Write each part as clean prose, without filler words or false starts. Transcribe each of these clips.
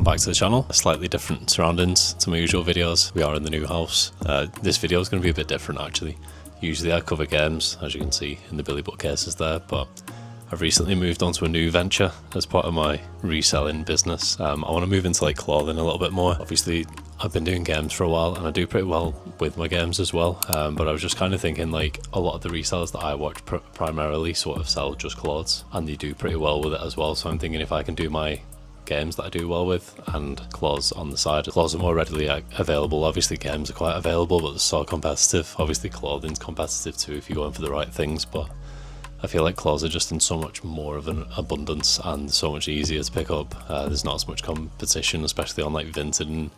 welcome back to the channel. Slightly different surroundings to my usual videos. We are in the new house. This video is going to be a bit different actually. Usually I cover games, as you can see in the Billy bookcases there, but I've recently moved on to a new venture as part of my reselling business. I want to move into like clothing a little bit more. Obviously I've been doing games for a while and I do pretty well with my games as well, but I was just kind of thinking like a lot of the resellers that I watch primarily sort of sell just clothes and they do pretty well with it as well. So I'm thinking if I can do my games that I do well with and clothes on the side. Clothes are more readily available. Obviously games are quite available, but they're so competitive. Obviously clothing's competitive too if you're going for the right things, but I feel like clothes are just in so much more of an abundance and so much easier to pick up. There's not as much competition, especially on like Vinted and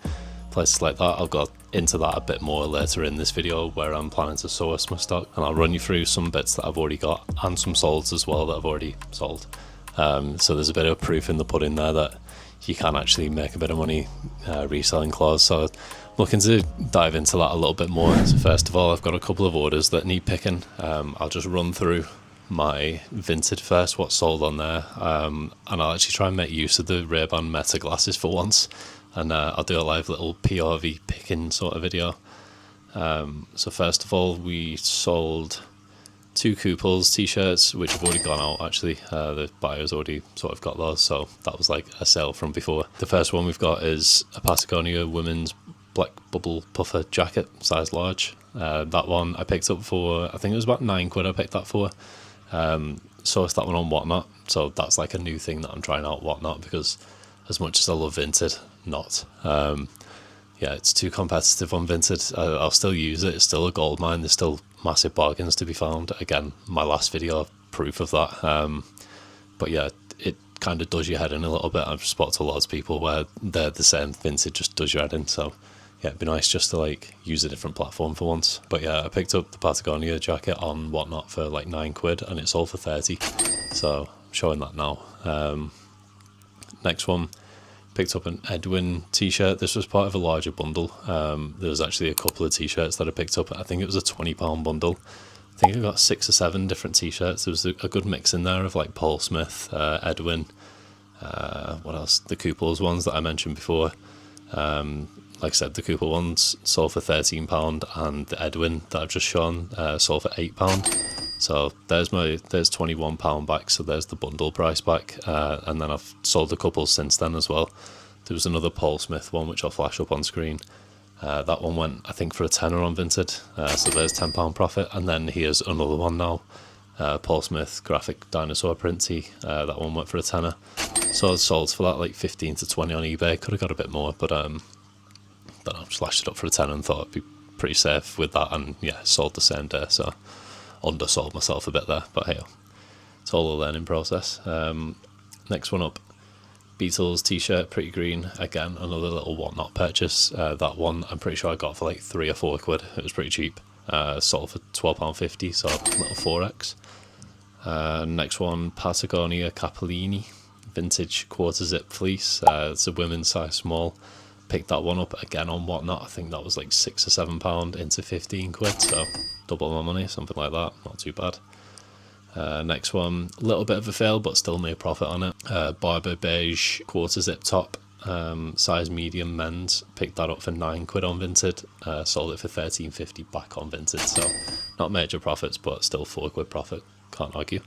places like that. I'll go into that a bit more later in this video where I'm planning to source my stock, and I'll run you through some bits that I've already got and some solds as well that I've already sold. So there's a bit of proof in the pudding there that you can actually make a bit of money reselling clothes. So I'm looking to dive into that a little bit more. So first of all, I've got a couple of orders that need picking. I'll just run through my Vinted first, what's sold on there, and I'll actually try and make use of the Ray-Ban Meta glasses for once, and I'll do a live little POV picking sort of video. So first of all, we sold 2 Kooples t-shirts, which have already gone out actually. The buyer's already sort of got those, so that was like a sale from before. The first one we've got is a Patagonia women's black bubble puffer jacket, size large. That one I picked up for, I think it was about £9 I picked that for. Sourced that one on Whatnot, so that's like a new thing that I'm trying out, Whatnot, because as much as I love Vinted, not. Yeah, it's too competitive on Vinted. I'll still use it, it's still a gold mine, there's still massive bargains to be found. Again, my last video, proof of that. But yeah, it kind of does your head in a little bit. I've spotted a lot of people where they're the same, Vinted just does your head in, so yeah, it'd be nice just to like use a different platform for once. But yeah, I picked up the Patagonia jacket on Whatnot for like £9 and it sold for 30, so I'm showing that now. Next one, picked up an Edwin t-shirt. This was part of a larger bundle. There was actually a couple of t-shirts that I picked up. I think it was a £20 bundle. I think I got 6 or 7 different t-shirts. There was a good mix in there of like Paul Smith, Edwin, what else? The Kooples ones that I mentioned before. Like I said, the Cooper ones sold for £13 and the Edwin that I've just shown sold for £8. So there's £21 back, so there's the bundle price back, and then I've sold a couple since then as well. There was another Paul Smith one which I'll flash up on screen. That one went I think for a tenner on Vinted, so there's £10 profit. And then here's another one now, Paul Smith graphic dinosaur print tee. That one went for a tenner, so I sold for that like 15 to 20 on eBay. Could have got a bit more, but then I slashed it up for a tenner and thought it'd be pretty safe with that, and yeah, sold the same day, so undersold myself a bit there, but hey, it's all a learning process. Next one up, Beatles t-shirt, pretty green, again another little Whatnot purchase. That one I'm pretty sure I got for like £3 or £4. It was pretty cheap. Sold for £12.50, so a little 4x. Next one, Patagonia Capellini vintage quarter zip fleece. It's a women's size small. Picked that one up again on Whatnot. I think that was like £6 or £7 into £15, so double my money, something like that. Not too bad. Next one, a little bit of a fail, but still made profit on it. Barber beige quarter zip top, size medium men's. Picked that up for £9 on Vinted. Sold it for £13.50 back on Vinted. So not major profits, but still £4 profit. Can't argue.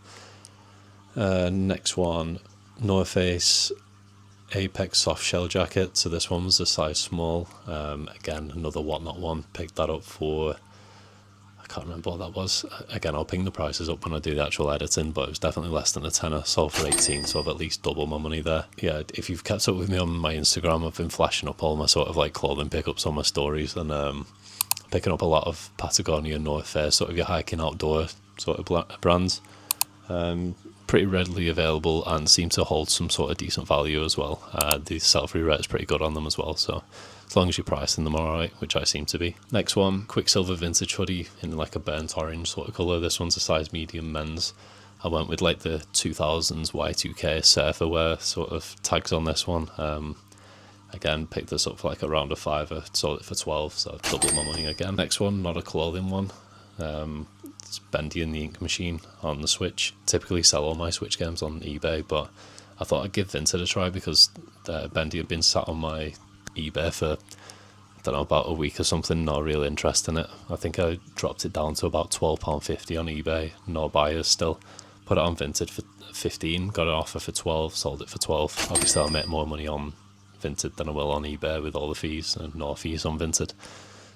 Next one, North Face Apex soft shell jacket. So this one was a size small. Again, another Whatnot one. Picked that up for, I can't remember what that was. Again, I'll ping the prices up when I do the actual editing, but it was definitely less than a tenner. Sold for 18, so I've at least doubled my money there. Yeah, if you've kept up with me on my Instagram, I've been flashing up all my sort of like clothing pickups on my stories, and picking up a lot of Patagonia, North Face, sort of your hiking outdoor sort of brands. Pretty readily available and seem to hold some sort of decent value as well. The sell-through rate is pretty good on them as well, so as long as you're pricing them alright, which I seem to be. Next one, Quicksilver vintage hoodie in like a burnt orange sort of colour. This one's a size medium men's. I went with like the 2000s Y2K surfer wear sort of tags on this one. Again, picked this up for like around a £5, sold it for 12, so double my money again. Next one, not a clothing one. It's Bendy and the Ink Machine on the Switch. Typically sell all my Switch games on eBay, but I thought I'd give Vinted a try because Bendy had been sat on my eBay for, I don't know, about a week or something, no real interest in it. I think I dropped it down to about £12.50 on eBay, no buyers still. Put it on Vinted for 15, got an offer for 12, sold it for 12. Obviously I'll make more money on Vinted than I will on eBay with all the fees, and no fees on Vinted.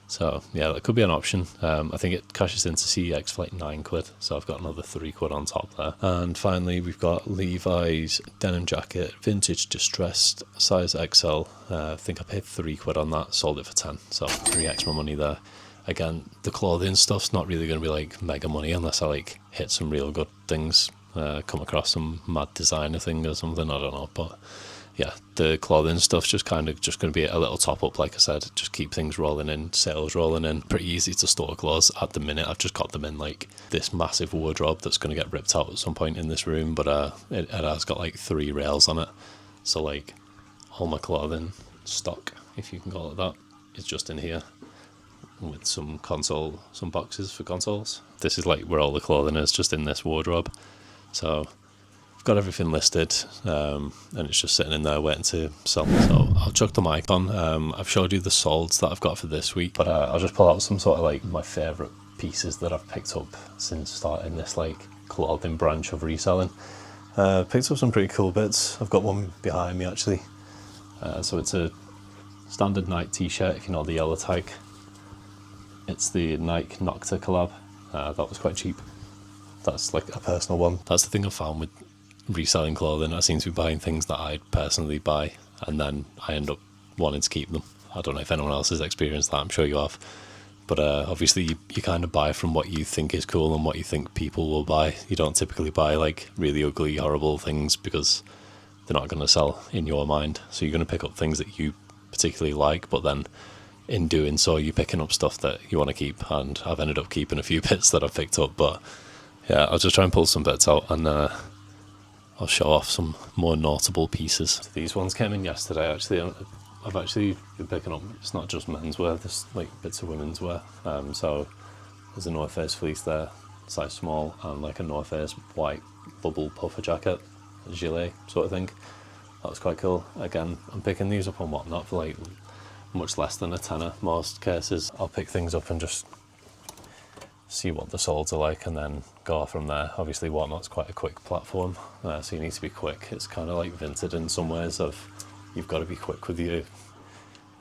So yeah, that could be an option. I think it cashes into CEX for like £9, so I've got another £3 on top there. And finally, we've got Levi's denim jacket, vintage distressed, size XL. I think I paid £3 on that, sold it for 10, so 3x my money there. Again, the clothing stuff's not really going to be like mega money unless I like hit some real good things, come across some mad designer thing or something, I don't know, but yeah, the clothing stuff's just kind of just going to be a little top up, like I said, just keep things rolling in, sales rolling in. Pretty easy to store clothes at the minute. I've just got them in like this massive wardrobe that's going to get ripped out at some point in this room, but it has got like 3 rails on it. So like all my clothing stock, if you can call it that, is just in here with some boxes for consoles. This is like where all the clothing is, just in this wardrobe. So I've got everything listed, and it's just sitting in there waiting to sell. So I'll chuck the mic on. I've showed you the solds that I've got for this week, but I'll just pull out some sort of like my favourite pieces that I've picked up since starting this like clothing branch of reselling. Picked up some pretty cool bits. I've got one behind me actually. So it's a standard Nike t-shirt, if you know the yellow tag. It's the Nike Nocta collab. That was quite cheap. That's like a personal one. That's the thing I found with reselling clothing. I seem to be buying things that I'd personally buy, and then I end up wanting to keep them. I don't know if anyone else has experienced that, I'm sure you have. But obviously you kind of buy from what you think is cool and what you think people will buy. You don't typically buy like really ugly, horrible things because they're not going to sell in your mind. So you're going to pick up things that you particularly like, but then in doing so you're picking up stuff that you want to keep, and I've ended up keeping a few bits that I've picked up. But yeah, I'll just try and pull some bits out, and I'll show off some more notable pieces. So these ones came in yesterday actually. I've actually been picking up, it's not just menswear, there's like bits of women's wear. So there's a North Face fleece there, size small, and like a North Face white bubble puffer jacket, a gilet sort of thing. That was quite cool. Again, I'm picking these up on Whatnot for like much less than a tenner most cases. I'll pick things up and just see what the solds are like and then go from there. Obviously Whatnot's quite a quick platform, so you need to be quick. It's kind of like Vinted in some ways, of you've got to be quick with your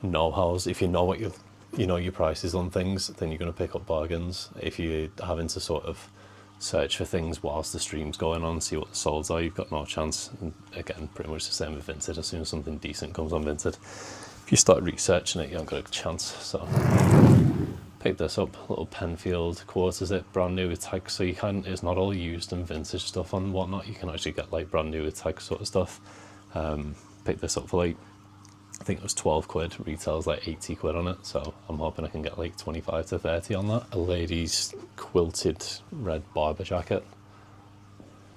know-hows. If you know what you know your prices on things, then you're going to pick up bargains. If you're having to sort of search for things whilst the stream's going on, see what the solds are, you've got no chance. And again, pretty much the same with Vinted. As soon as something decent comes on Vinted, if you start researching it, you haven't got a chance. So picked this up, little Penfield quarter zip, brand new with tags. So you can, it's not all used and vintage stuff on Whatnot. You can actually get like brand new with tags sort of stuff. Picked this up for like, I think it was £12, retails like £80 on it, so I'm hoping I can get like 25 to 30 on that. A lady's quilted red Barber jacket,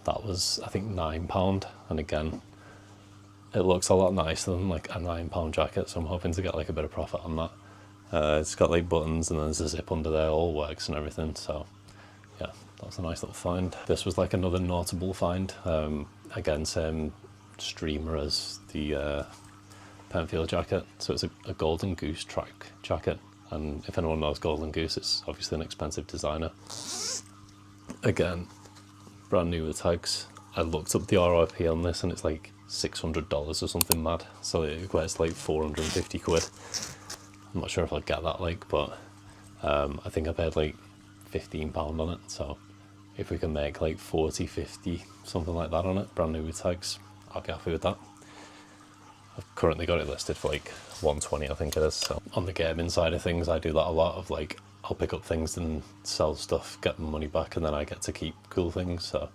that was I think £9, and again it looks a lot nicer than like a £9 jacket, so I'm hoping to get like a bit of profit on that. It's got like buttons and then there's a zip under there, all works and everything, so yeah, that's a nice little find. This was like another notable find. Again, same streamer as the Penfield jacket, so it's a Golden Goose track jacket, and if anyone knows Golden Goose, it's obviously an expensive designer. Again, brand new with tags. I looked up the RRP on this and it's like $600 or something mad, so it equates to like £450. I'm not sure if I'll get that, like, but I think I paid like £15 on it, so if we can make like 40, 50, something like that on it, brand new with tags, I'll be happy with that. I've currently got it listed for like 120, I think it is. So on the gaming side of things, I do that a lot of like, I'll pick up things and sell stuff, get the money back, and then I get to keep cool things. So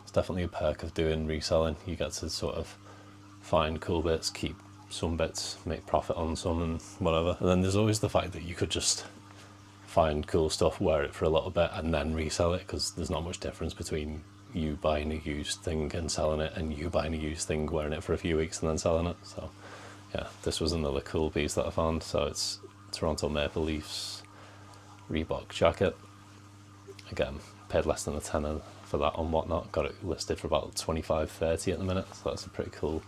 it's definitely a perk of doing reselling. You get to sort of find cool bits, keep some bits, make profit on some and whatever. And then there's always the fact that you could just find cool stuff, wear it for a little bit and then resell it, because there's not much difference between you buying a used thing and selling it and you buying a used thing, wearing it for a few weeks and then selling it. So yeah, this was another cool piece that I found. So it's Toronto Maple Leafs Reebok jacket. Again, paid less than a tenner for that on Whatnot. Got it listed for about 25, 30 at the minute, so that's a pretty cool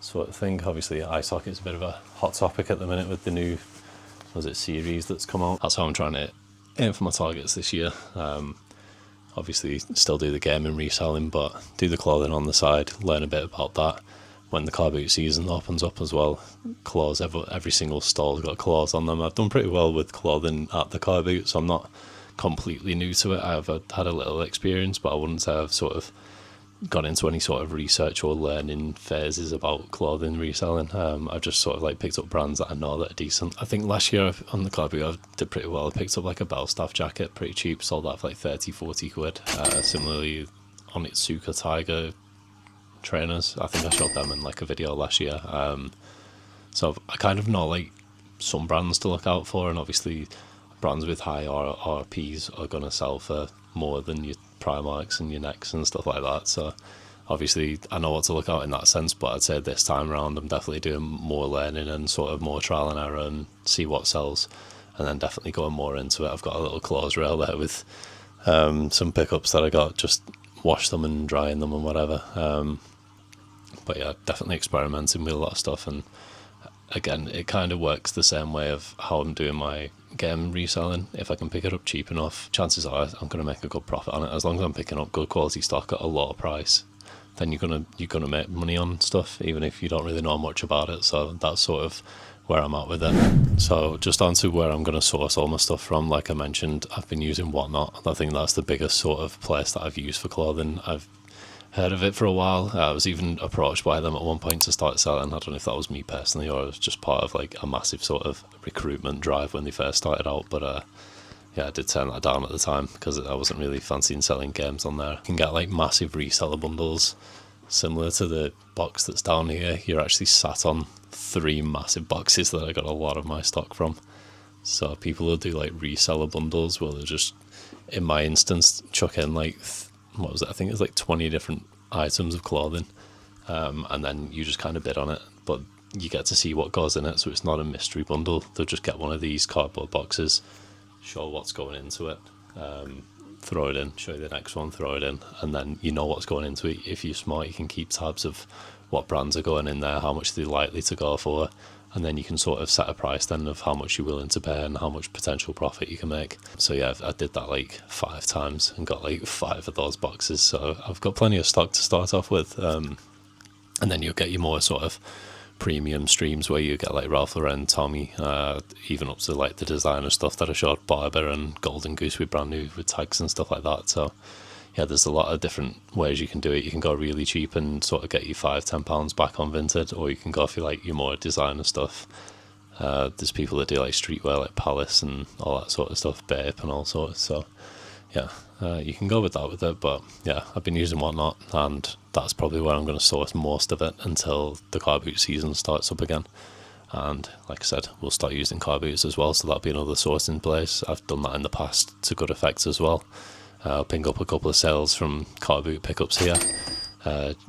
sort of thing. Obviously, eye socket's a bit of a hot topic at the minute with the new, series that's come out. That's how I'm trying to aim for my targets this year. Obviously, still do the gaming reselling, but do the clothing on the side, learn a bit about that. When the car boot season opens up as well, claws, every single stall's got claws on them. I've done pretty well with clothing at the car boot, so I'm not completely new to it. I've had a little experience, but I wouldn't say I've sort of gone into any sort of research or learning phases about clothing reselling. I've just sort of like picked up brands that I know that are decent. I think last year on the car boot I did pretty well. I picked up like a Belstaff jacket, pretty cheap, sold that for like 30-40 quid. Similarly on Itsuka Tiger trainers, I think I showed them in like a video last year. So I kind of know like some brands to look out for, and obviously brands with high RPs are going to sell for more than your Primarks and your Necks and stuff like that. So obviously I know what to look out in that sense, but I'd say this time around I'm definitely doing more learning and sort of more trial and error and see what sells, and then definitely going more into it. I've got a little claws rail there with some pickups that I got, just wash them and drying them and whatever. But yeah, definitely experimenting with a lot of stuff, and again, it kind of works the same way of how I'm doing my game reselling. If I can pick it up cheap enough, chances are I'm going to make a good profit on it. As long as I'm picking up good quality stock at a lower price, then you're gonna make money on stuff, even if you don't really know much about it. So that's sort of where I'm at with it. So just on to where I'm going to source all my stuff from. Like I mentioned, I've been using Whatnot. I think that's the biggest sort of place that I've used for clothing. I've heard of it for a while. I was even approached by them at one point to start selling. I don't know if that was me personally or it was just part of like a massive sort of recruitment drive when they first started out, but yeah, I did turn that down at the time because I wasn't really fancying selling games on there. You can get like massive reseller bundles similar to the box that's down here. You're actually sat on 3 massive boxes that I got a lot of my stock from. So people will do like reseller bundles where they'll just, in my instance, chuck in like what was it? I think it's like 20 different items of clothing, and then you just kind of bid on it, but you get to see what goes in it, so it's not a mystery bundle. They'll just get one of these cardboard boxes, show what's going into it, throw it in, show you the next one, throw it in, and then you know what's going into it. If you're smart, you can keep tabs of what brands are going in there, how much they're likely to go for, and then you can sort of set a price then of how much you're willing to pay and how much potential profit you can make. So yeah, I did that like 5 times and got like 5 of those boxes, so I've got plenty of stock to start off with, and then you'll get your more sort of premium streams where you get like Ralph Lauren, Tommy, even up to like the designer stuff that I showed, Barber and Golden Goose with brand new with tags and stuff like that. So yeah, there's a lot of different ways you can do it. You can go really cheap and sort of get you £5-10 back on Vinted, or you can go for like your more designer stuff. There's people that do like streetwear, like Palace and all that sort of stuff, Bape and all sorts. So yeah, you can go with that with it. But yeah, I've been using Whatnot, and that's probably where I'm going to source most of it until the car boot season starts up again. And like I said, we'll start using car boots as well, so that'll be another sourcing place. I've done that in the past to good effect as well. I'll ping up a couple of sales from car boot pickups here,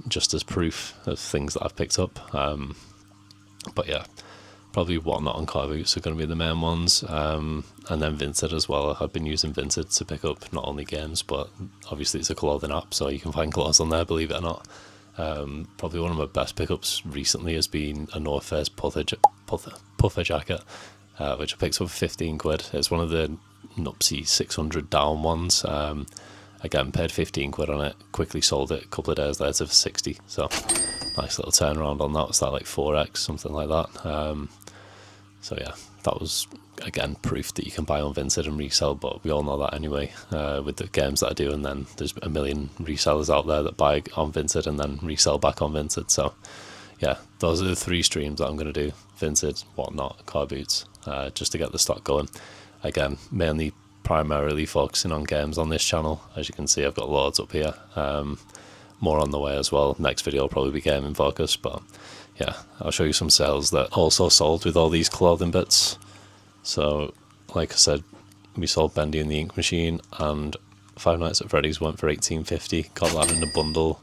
just as proof of things that I've picked up. But yeah, probably Whatnot and car boots are going to be the main ones, and then Vinted as well. I've been using Vinted to pick up not only games, but obviously it's a clothing app, so you can find clothes on there, believe it or not. Probably one of my best pickups recently has been a North Face puffer jacket, which I picked up for 15 quid. It's one of the Nupsy 600 down ones. Again, paid 15 quid on it, quickly sold it a couple of days later for 60. So nice little turnaround on that. Was that like 4x, something like that? So yeah, that was again proof that you can buy on Vinted and resell, but we all know that anyway, with the games that I do. And then there's a million resellers out there that buy on Vinted and then resell back on Vinted. So yeah, those are the 3 streams that I'm going to do: Vinted, Whatnot, car boots, just to get the stock going. Again, mainly primarily focusing on games on this channel. As you can see, I've got loads up here, more on the way as well. Next video will probably be gaming focused, but yeah, I'll show you some sales that also sold with all these clothing bits. So like I said, we sold Bendy and the Ink Machine, and Five Nights at Freddy's went for £18.50. Got that in a bundle,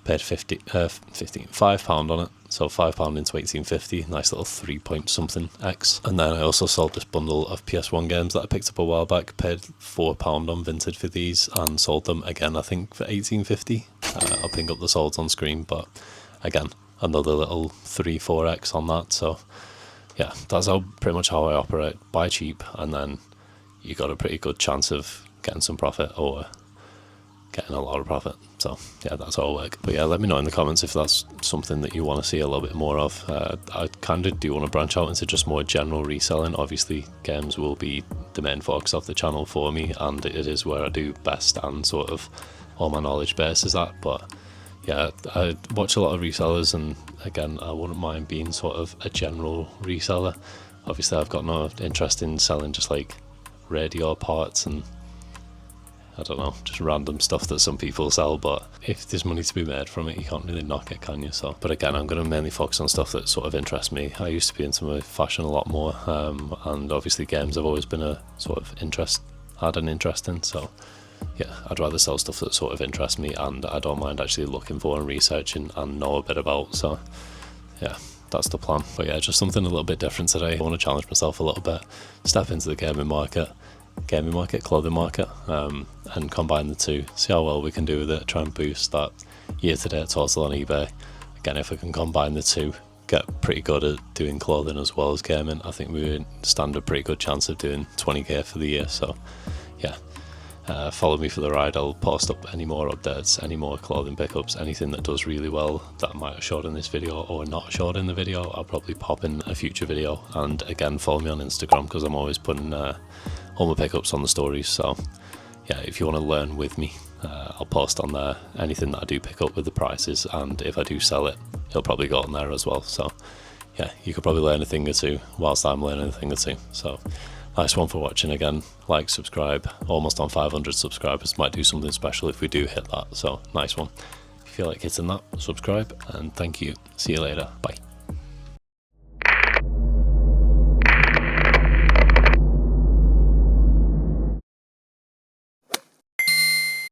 paid £5 on it, so £5 into £18.50. Nice little 3 something X. And then I also sold this bundle of PS1 games that I picked up a while back, paid £4 on Vinted for these, and sold them again I think for £18.50. I'll ping up the solds on screen, but again, another little 3-4x on that. So yeah, that's pretty much how I operate. Buy cheap, and then you got a pretty good chance of getting some profit or getting a lot of profit. So yeah, that's how I work. But yeah, let me know in the comments if that's something that you want to see a little bit more of. I kind of do want to branch out into just more general reselling. Obviously games will be the main focus of the channel for me, and it is where I do best, and sort of all my knowledge base is that. But yeah, I watch a lot of resellers, and again, I wouldn't mind being sort of a general reseller. Obviously I've got no interest in selling just like radio parts and I don't know, just random stuff that some people sell, but if there's money to be made from it, you can't really knock it, can you? So, but again, I'm going to mainly focus on stuff that sort of interests me. I used to be into my fashion a lot more, and obviously games have always been a sort of had an interest in, so yeah, I'd rather sell stuff that sort of interests me and I don't mind actually looking for and researching and know a bit about. So yeah, that's the plan. But yeah, just something a little bit different today. I want to challenge myself a little bit, step into the clothing market, and combine the two, see how well we can do with it, try and boost that year-to-date total on eBay. Again, if we can combine the two, get pretty good at doing clothing as well as gaming, I think we would stand a pretty good chance of doing 20k for the year. So yeah, follow me for the ride. I'll post up any more updates, any more clothing pickups, anything that does really well that I might have showed in this video or not showed in the video, I'll probably pop in a future video. And again, follow me on Instagram because I'm always putting all my pickups on the stories. So yeah, if you want to learn with me, I'll post on there anything that I do pick up with the prices, and if I do sell it, it'll probably go on there as well. So yeah, you could probably learn a thing or two whilst I'm learning a thing or two. So nice one for watching. Again, like, subscribe. Almost on 500 subscribers. Might do something special if we do hit that. So nice one. If you feel like hitting that, subscribe, and thank you. See you later. Bye.